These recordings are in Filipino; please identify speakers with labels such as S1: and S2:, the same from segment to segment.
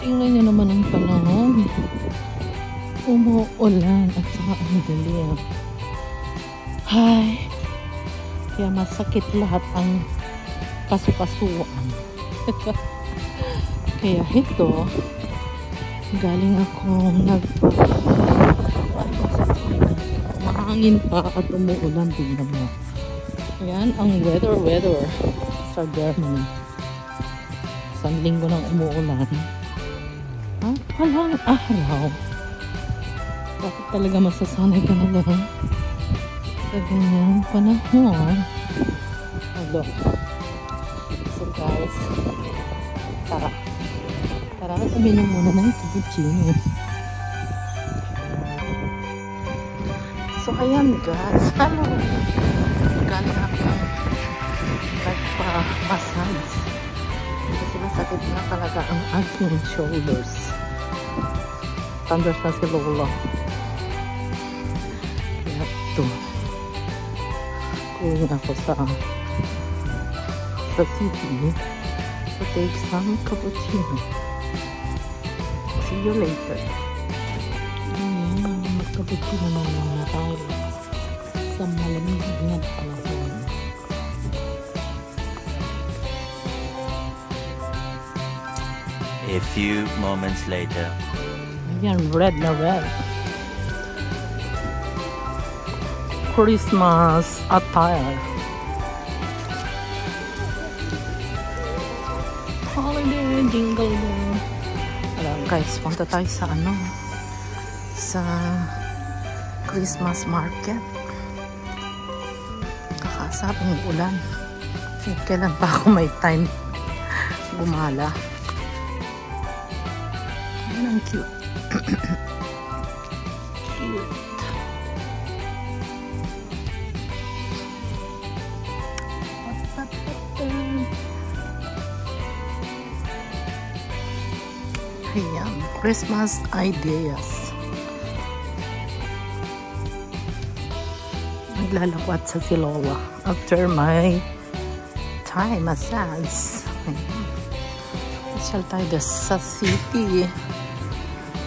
S1: Tingnan nyo naman ang panahon. Umuulan at saka ang dilim. Ay, kaya masakit lahat ang kasukasuan. Kaya ito, galing akong mahangin pa at umuulan din naman. Yan ang weather sa Germany. Isang linggo nang umuulan. Walang araw. Bakit talaga masasanay ka na lang sa ganyang panahon? Hello. So guys, tara uminom muna ng cappuccino. So ayan guys, hello. Galing ako nagpa-massage kasi masakit na talaga ang aking shoulders. Tandas na si Lola. Kaya ito, kuhin ako sa city to take some cappuccino. See you later. Ayan, magkapuccino na mga tayo sa malamig na panahon.
S2: A few moments later.
S1: Ayan, red na red. Christmas attire. Holiday jingle bell. Alam guys, punta tayo sa sa Christmas market. Kakasapang ulan. Kailan pa ako may time gumala. Ayan ang cute. Cute. Ayan, Christmas ideas. Naglalakwat sa si Lola after my Thai massage. Masyal tayo sa city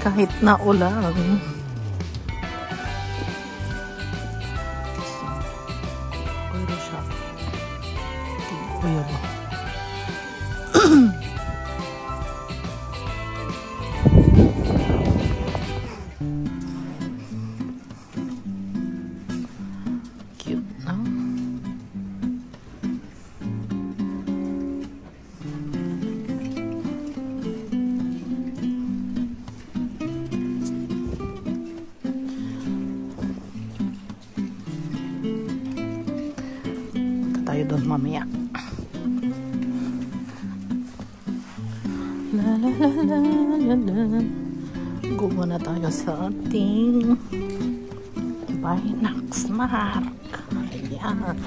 S1: kahit na ulan. Oiro siya. Oiro ba? Cute, no? Tayo doon mamaya. La la la la la la. Gumawa na tayo sa ating Binax Mark. Ayan.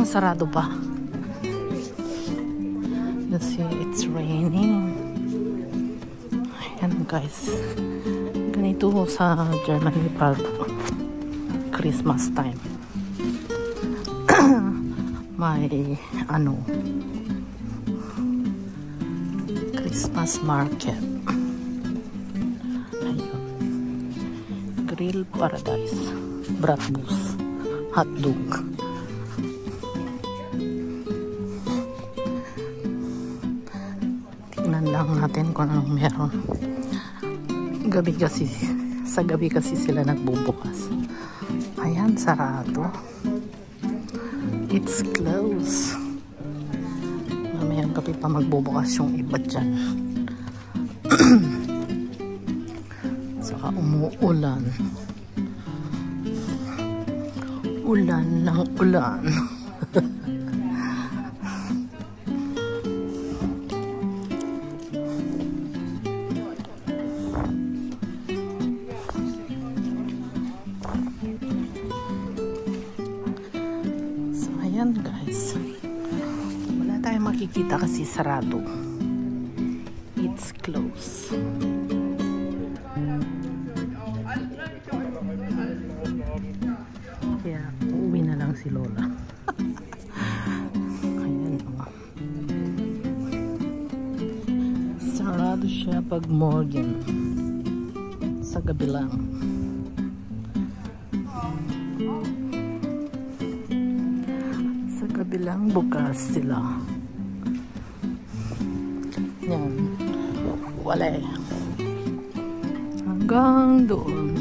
S1: Sarado pa. You see, it's raining. Ayan guys. Ganito sa Germany pag Christmas time. May Christmas market. Ayun. Grill Paradise. Bratwurst. Hotdog. Tingnan lang natin kung anong meron. Sa gabi kasi sila nagbubukas. Ayan, sarado. It's close. Mamayang gabi pa magbubukas yung iba dyan. Saka umuulan. Ulan ng ulan. Ayan guys, wala tayong makikita kasi sarado. It's close. Kaya uuwi na lang si Lola. Ayan o. Sarado Sarado siya pag morning. Sa gabi lang. Sa gabi lang bukas sila. Yan. Wala eh. Hanggang doon.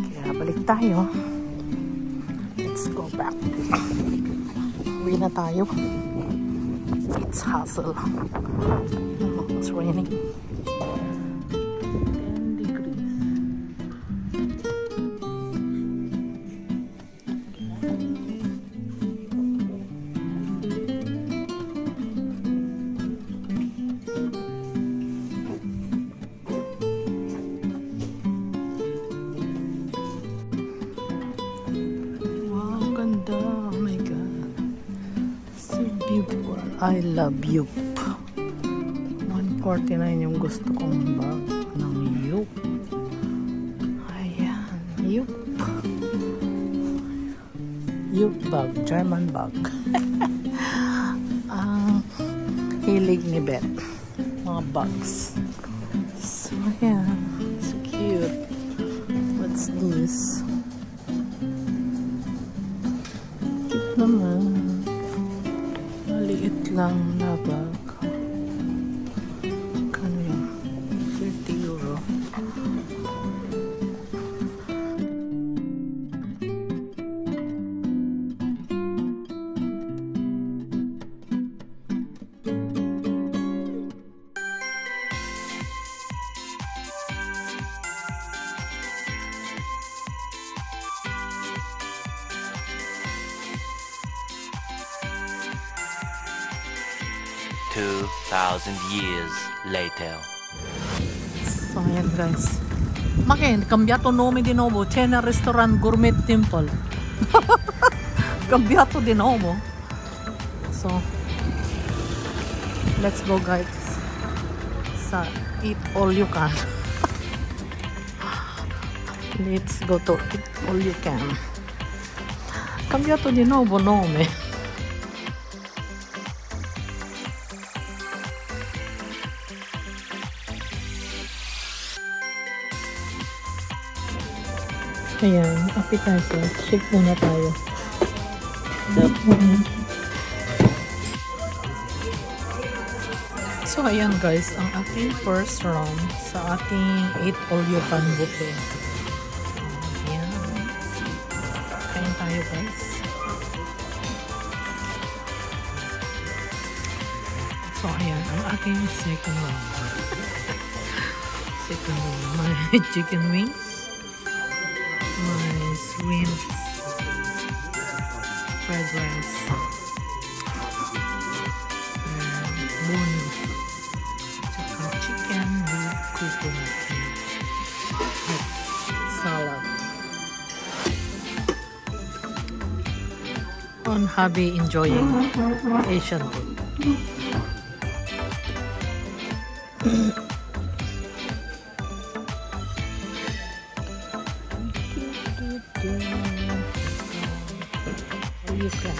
S1: Kaya balik tayo. Let's go back. Uwi na tayo. It's hustle. Oh, it's raining. 10 degrees. Wow, ganda. Oh my God. So beautiful. I love you. 149 yung gusto kong bag ng Yup. Ayan, Yup. Yup bag, German bag. Ang hilig ni Beth. Mga bags. So, ayan. So cute. What's this? Cute naman. Maliit lang na bag. Kano yun? 30 euro.
S2: Two 2,000 years later.
S1: So, ayan guys. Makin, cambiato nome di nuovo. Cena Restaurant Gourmet Temple. Cambiato di nuovo. So, let's go guys. Sa Eat All You Can. Let's go to Eat All You Can. Cambiato di nuovo nome. Ayan, appetizer. Soup muna tayo. So, ayan guys, ang ating first round sa ating Eat All You Can buffet. Ayan. Kain tayo guys. So, ayan, ang ating second round. Second round. My chicken wings. My shrimp fried rice and bone tsaka chicken with coconut and salad. On hubby enjoying Asian food. You can.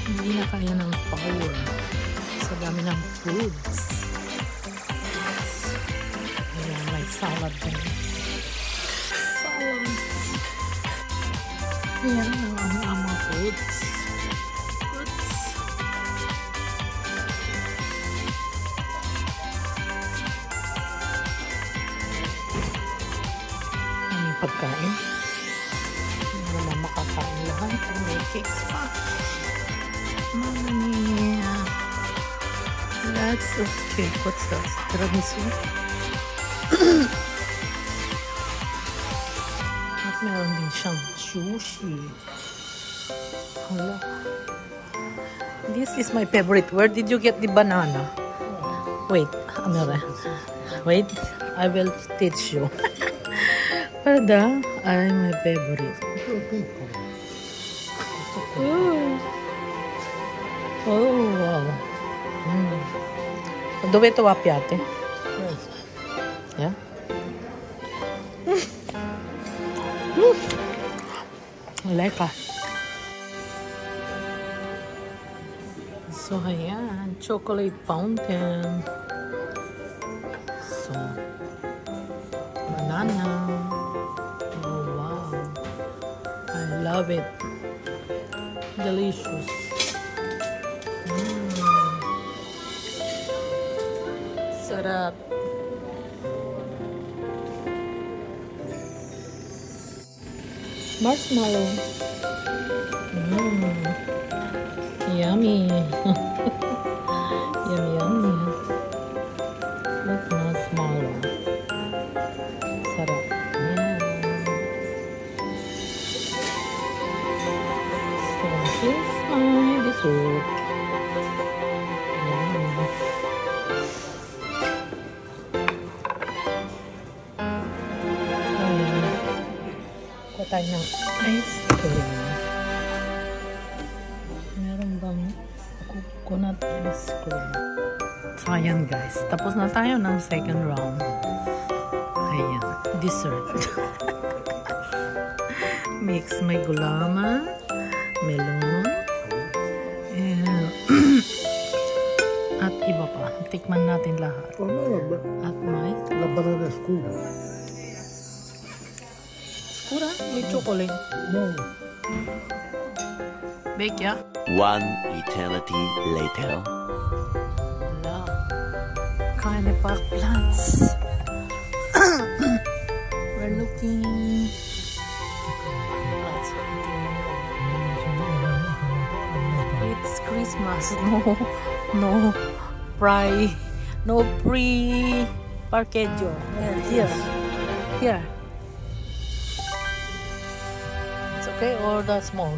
S1: Hindi na kaya ng power sa dami ng foods. Ayan, may salad din. Salad. Ayan, ang mga foods. Ang pagkain. Naman makakain lahat. May cakes pa. Mania. Lots of cake. What's that? Tiramisu. At meron din siyang sushi. Hala. This is my favorite. Where did you get the banana? Wait. Amira. Wait. I will teach you. Pada ay my favorite. Oh, wow. Dove to piate? Yeah? Lekker. So, ayan. Chocolate fountain. So, banana. Oh, wow. I love it. Delicious. Sarap. Marshmallow. Yummy. Yummy, yummy. Look, marshmallow. Sarap. Yeah. So, here's my dessert. Tayo ng ice cream. Meron bang coconut ice cream? So, ayan guys. Tapos na tayo ng second round. Ayan. Dessert. Mix. May gulama, melon, and at iba pa. Tikman natin lahat. At may
S3: banana scoop.
S1: Kura, may chocolate.
S3: No.
S1: Bake, yeah?
S2: One eternity later.
S1: Wala. Kind of pack plants. We're looking. It's Christmas. No pre-parquejo. Here. It's okay, or the small?